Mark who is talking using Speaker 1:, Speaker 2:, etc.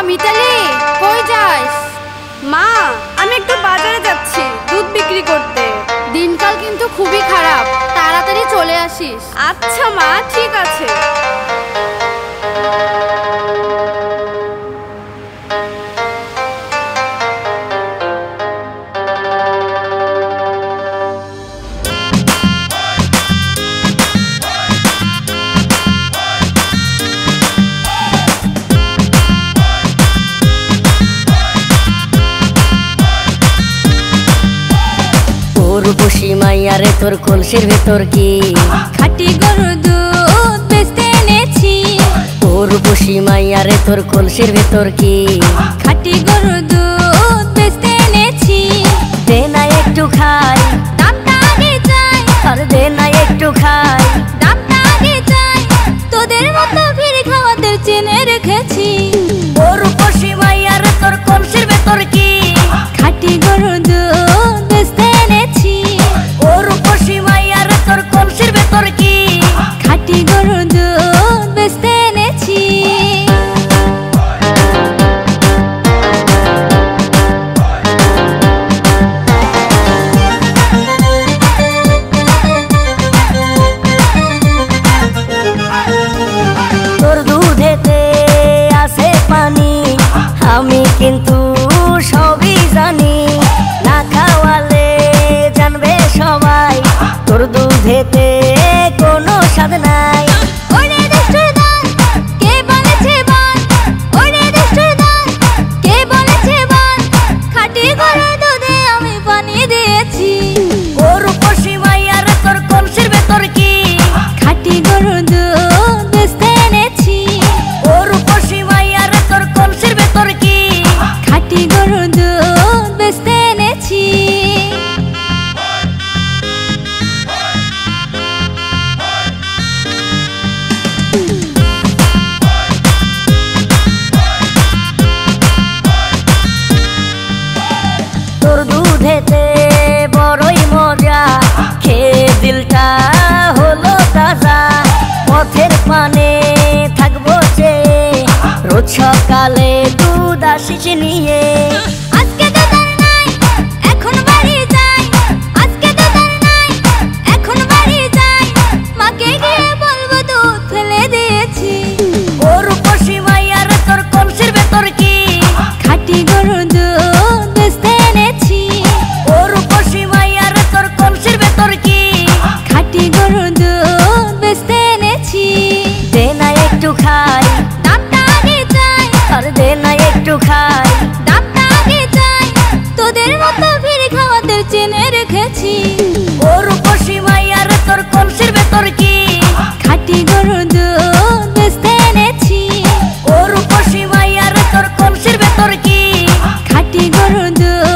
Speaker 1: মিতালি, কই যাস?
Speaker 2: মা, আমি একটু বাজারে যাচ্ছি দুধ বিক্রি করতে।
Speaker 1: দিনকাল কিন্তু খুবই খারাপ, তাড়াতাড়ি চলে আসিস।
Speaker 2: আচ্ছা মা, ঠিক আছে।
Speaker 3: উর্বশী মাইয়ারে তোর কলসির ভেতর কি
Speaker 1: খাঁটি গরুর দুধ বেচতে এনেছি।
Speaker 3: উর্বশী মাইয়ারে তোর কলসির ভেতর কি
Speaker 1: খাঁটি গরুর দুধ বেচতে এনেছি।
Speaker 3: দে না একটু খাই,
Speaker 1: দামটা আগে চাই।
Speaker 3: আর দে না একটু খাই,
Speaker 1: দামটা আগে চাই। তোদের মতো ভিড় খাওয়াদের চেনে রেখেছি।
Speaker 3: উর্বশী মাইয়ারে তোর কলসির ভেতর কি
Speaker 1: খাঁটি গরুর দুধ বেচতে এনেছি।
Speaker 3: উর্বশী মাইয়ারে তোর কলসির ভেতর কি
Speaker 1: খাঁটি গরুর দুধ বেচতে এনেছি।
Speaker 3: তোর দুধেতে আছে পানি, আমি কিন্তু সবই জানি। না খাওয়ালে জানবে সবাই তোর দুধেতে কোনো স্বাদ নাই।
Speaker 1: ওরে দুষ্টুর দল, কে বলেছে বল? ওরে দুষ্টুর দল, কে বলেছে বল? খাঁটি গরুর দুধে আমি পানি দিয়েছি।
Speaker 3: উর্বশী মাইয়ারে তোর কলসির ভেতর কি
Speaker 1: খাঁটি গরুর দুধ বেচতে এনেছি।
Speaker 3: উর্বশী মাইয়ারে তোর কলসির ভেতর কি
Speaker 1: খাঁটি গরুর দুধ বেচতে এনেছি।
Speaker 3: তোর দুধেতে বড়ই মজা, খেয়ে দিলটা হলো তাজা। পথের পানে থাকবো চেয়ে, রোজ সকালে দুধ আসিস নিয়ে।
Speaker 1: আজকে তো তার নাই, এখন বাড়ি যাই। আজকে তো তার নাই, এখন বাড়ি যাই। মাকে গিয়ে বলবো দুধ ফেলে দিয়েছি।
Speaker 3: উর্বশী মাইয়ারে তোর কলসির ভেতর কি
Speaker 1: খাঁটি গরুর দুধ বেচতে এনেছি।
Speaker 3: উর্বশী মাইয়ারে তোর কলসির ভেতর কি
Speaker 1: খাঁটি গরুর দুধ বেচতে এনেছি।
Speaker 3: দে না একটু খাই,
Speaker 1: দামটা আগে চাই।
Speaker 3: আর দে না একটু খাই,
Speaker 1: দামটা আগে চাই। তোদের মতো ভিড় খাওয়াদের চেনে রেখেছি।
Speaker 3: উর্বশী মাইয়ারে তোর কলসির ভেতর কি
Speaker 1: খাঁটি গরুর দুধ বেচতে এনেছি।
Speaker 3: উর্বশী মাইয়ারে তোর কলসির ভেতর কি
Speaker 1: খাঁটি গরুর দুধ